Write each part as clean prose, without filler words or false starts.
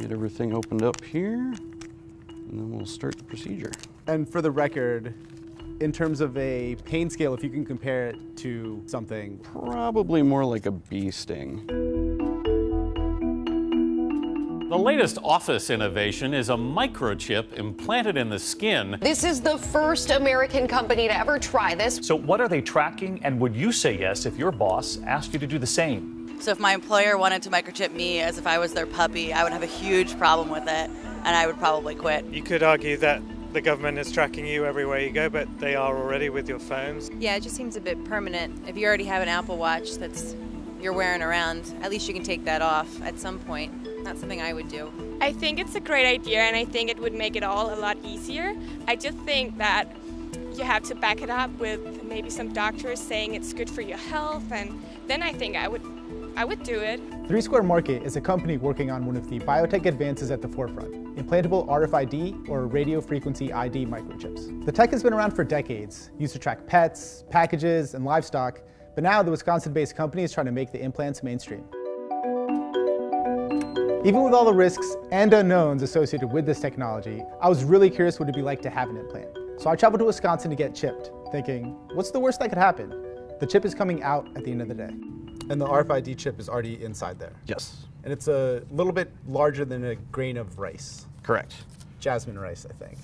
Get everything opened up here, and then we'll start the procedure. And for the record, in terms of a pain scale, if you can compare it to something. Probably more like a bee sting. The latest office innovation is a microchip implanted in the skin. This is the first American company to ever try this. So what are they tracking, and would you say yes if your boss asked you to do the same? So if my employer wanted to microchip me as if I was their puppy, I would have a huge problem with it, and I would probably quit. You could argue that the government is tracking you everywhere you go, but they are already with your phones. Yeah, it just seems a bit permanent. If you already have an Apple Watch that's you're wearing around, at least you can take that off at some point. Not something I would do. I think it's a great idea, and I think it would make it all a lot easier. I just think that you have to back it up with maybe some doctors saying it's good for your health, and then I think I would do it. 3 Square Market is a company working on one of the biotech advances at the forefront, implantable RFID or radio frequency ID microchips. The tech has been around for decades, used to track pets, packages, and livestock, but now the Wisconsin-based company is trying to make the implants mainstream. Even with all the risks and unknowns associated with this technology, I was really curious what it'd be like to have an implant. So I traveled to Wisconsin to get chipped, thinking, what's the worst that could happen? The chip is coming out at the end of the day. And the RFID chip is already inside there. Yes. And it's a little bit larger than a grain of rice. Correct. Jasmine rice, I think.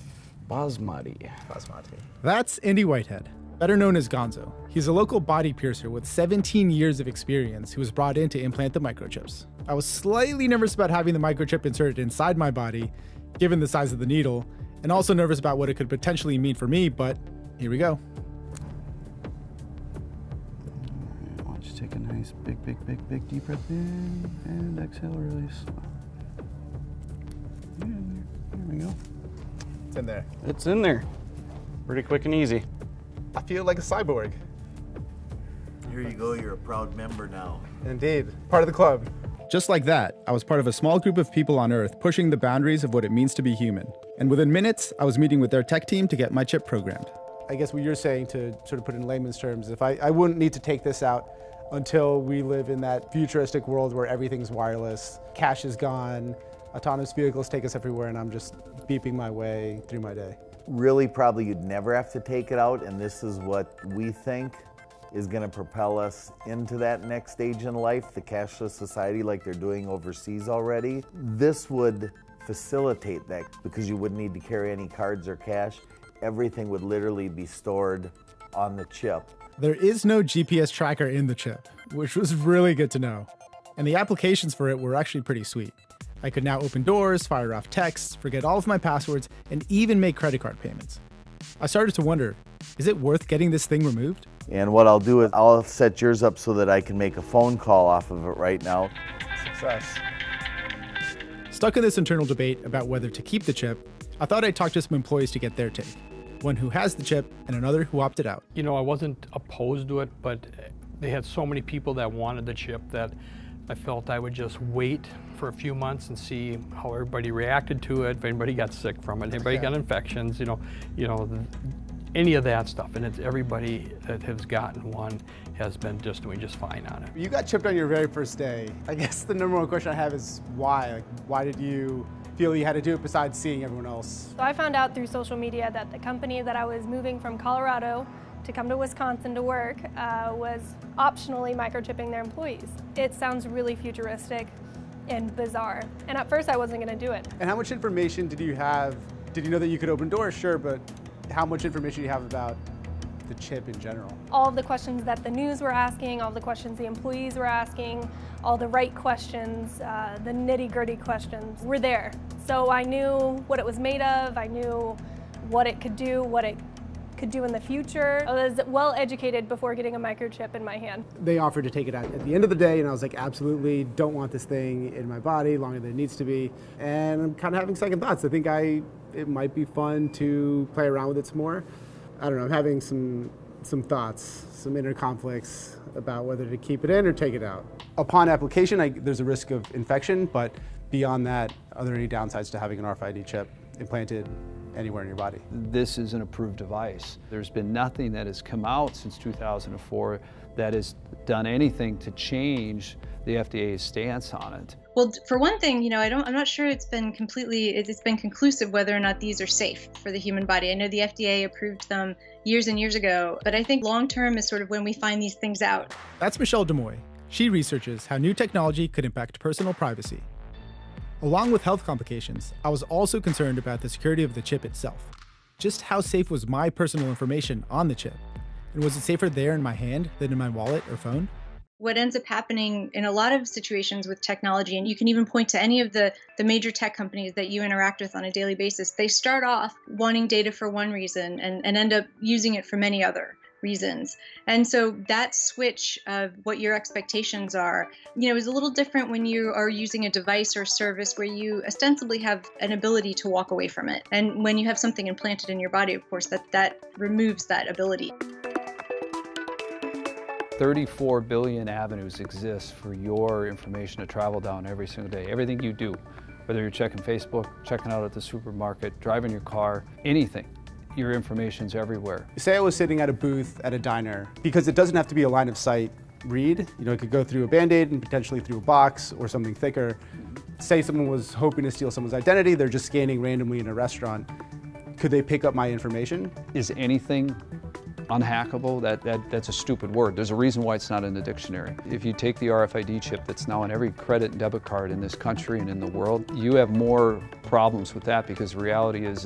Basmati. Basmati. That's Andy Whitehead, better known as Gonzo. He's a local body piercer with 17 years of experience who was brought in to implant the microchips. I was slightly nervous about having the microchip inserted inside my body, given the size of the needle, and also nervous about what it could potentially mean for me, but here we go. Why don't you take a nice big deep breath in, and exhale, release. And there we go. It's in there. It's in there. Pretty quick and easy. I feel like a cyborg. Here you go, you're a proud member now. Indeed, part of the club. Just like that, I was part of a small group of people on Earth pushing the boundaries of what it means to be human. And within minutes, I was meeting with their tech team to get my chip programmed. I guess what you're saying, to sort of put it in layman's terms, if I wouldn't need to take this out until we live in that futuristic world where everything's wireless, cash is gone, autonomous vehicles take us everywhere, and I'm just beeping my way through my day. Really, probably you'd never have to take it out, and this is what we think is going to propel us into that next stage in life, the cashless society like they're doing overseas already. This would facilitate that because you wouldn't need to carry any cards or cash. Everything would literally be stored on the chip. There is no GPS tracker in the chip, which was really good to know. And the applications for it were actually pretty sweet. I could now open doors, fire off texts, forget all of my passwords, and even make credit card payments. I started to wonder, is it worth getting this thing removed? And what I'll do is I'll set yours up so that I can make a phone call off of it right now. Success. Stuck in this internal debate about whether to keep the chip, I thought I'd talk to some employees to get their take. One who has the chip and another who opted out. You know, I wasn't opposed to it, but they had so many people that wanted the chip that I felt I would just wait for a few months and see how everybody reacted to it, if anybody got sick from it, if anybody got infections, any of that stuff. And it's everybody that has gotten one has been just doing just fine on it. You got chipped on your very first day. I guess the number one question I have is why? Like, why did you feel you had to do it besides seeing everyone else? So I found out through social media that the company that I was moving from Colorado to come to Wisconsin to work was optionally microchipping their employees. It sounds really futuristic and bizarre. And at first I wasn't gonna do it. And how much information did you have? Did you know that you could open doors? Sure, but how much information do you have about the chip in general? All of the questions that the news were asking, all the questions the employees were asking, all the right questions, the nitty-gritty questions were there. So I knew what it was made of, I knew what it could do, what it could do in the future. I was well educated before getting a microchip in my hand. They offered to take it out at the end of the day, and I was like, absolutely don't want this thing in my body longer than it needs to be. And I'm kind of having second thoughts. I think it might be fun to play around with it some more. I don't know, I'm having some thoughts, some inner conflicts about whether to keep it in or take it out. Upon application, there's a risk of infection, but beyond that, are there any downsides to having an RFID chip implanted anywhere in your body. This is an approved device. There's been nothing that has come out since 2004 that has done anything to change the FDA's stance on it. Well, for one thing, I'm not sure it's been conclusive whether or not these are safe for the human body. I know the FDA approved them years and years ago, but I think long term is sort of when we find these things out. That's Michelle Demoy. She researches how new technology could impact personal privacy. Along with health complications, I was also concerned about the security of the chip itself. Just how safe was my personal information on the chip? And was it safer there in my hand than in my wallet or phone? What ends up happening in a lot of situations with technology, and you can even point to any of the major tech companies that you interact with on a daily basis, they start off wanting data for one reason and end up using it for many other reasons. And so that switch of what your expectations are, is a little different when you are using a device or service where you ostensibly have an ability to walk away from it. And when you have something implanted in your body, of course, that removes that ability. 34 billion avenues exist for your information to travel down every single day. Everything you do, whether you're checking Facebook, checking out at the supermarket, driving your car, anything, your information's everywhere. Say I was sitting at a booth at a diner, because it doesn't have to be a line of sight read. It could go through a Band-Aid and potentially through a box or something thicker. Say someone was hoping to steal someone's identity, they're just scanning randomly in a restaurant. Could they pick up my information? Is anything unhackable? That's a stupid word. There's a reason why it's not in the dictionary. If you take the RFID chip that's now on every credit and debit card in this country and in the world, you have more problems with that, because the reality is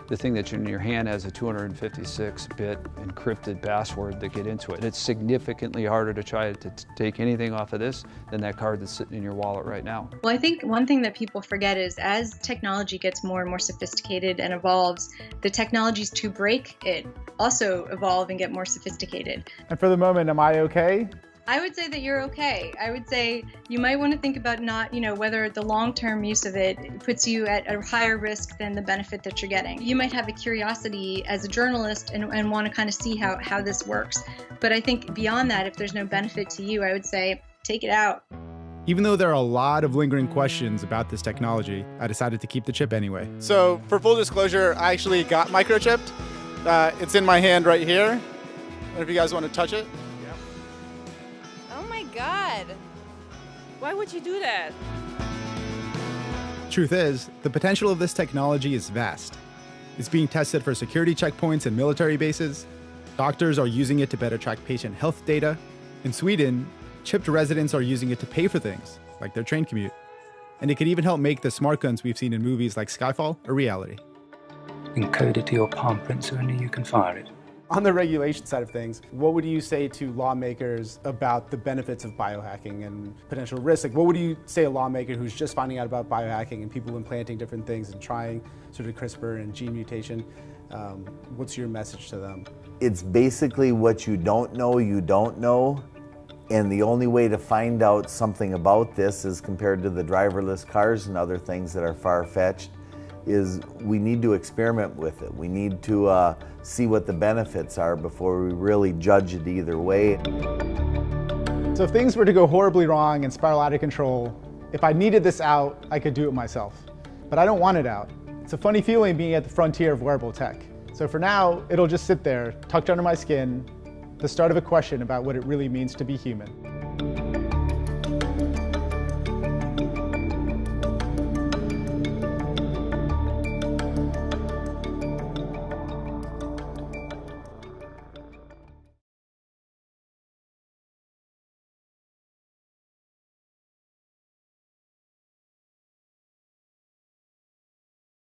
the thing that's in your hand has a 256-bit encrypted password that get into it. It's significantly harder to try to take anything off of this than that card that's sitting in your wallet right now. Well, I think one thing that people forget is as technology gets more and more sophisticated and evolves, the technologies to break it also evolve and get more sophisticated. And for the moment, am I okay? I would say that you're okay. I would say you might want to think about whether the long-term use of it puts you at a higher risk than the benefit that you're getting. You might have a curiosity as a journalist and want to kind of see how this works. But I think beyond that, if there's no benefit to you, I would say take it out. Even though there are a lot of lingering questions about this technology, I decided to keep the chip anyway. So for full disclosure, I actually got microchipped. It's in my hand right here. I don't know if you guys want to touch it. God, why would you do that? Truth is, the potential of this technology is vast. It's being tested for security checkpoints and military bases. Doctors are using it to better track patient health data. In Sweden, chipped residents are using it to pay for things, like their train commute. And it could even help make the smart guns we've seen in movies like Skyfall a reality. Encoded to your palm print so only you can fire it. On the regulation side of things, what would you say to lawmakers about the benefits of biohacking and potential risks? Like, what would you say a lawmaker who's just finding out about biohacking and people implanting different things and trying sort of CRISPR and gene mutation? What's your message to them? It's basically what you don't know. And the only way to find out something about this is compared to the driverless cars and other things that are far-fetched, is we need to experiment with it. We need to see what the benefits are before we really judge it either way. So if things were to go horribly wrong and spiral out of control, if I needed this out, I could do it myself. But I don't want it out. It's a funny feeling being at the frontier of wearable tech. So for now, it'll just sit there, tucked under my skin, the start of a question about what it really means to be human.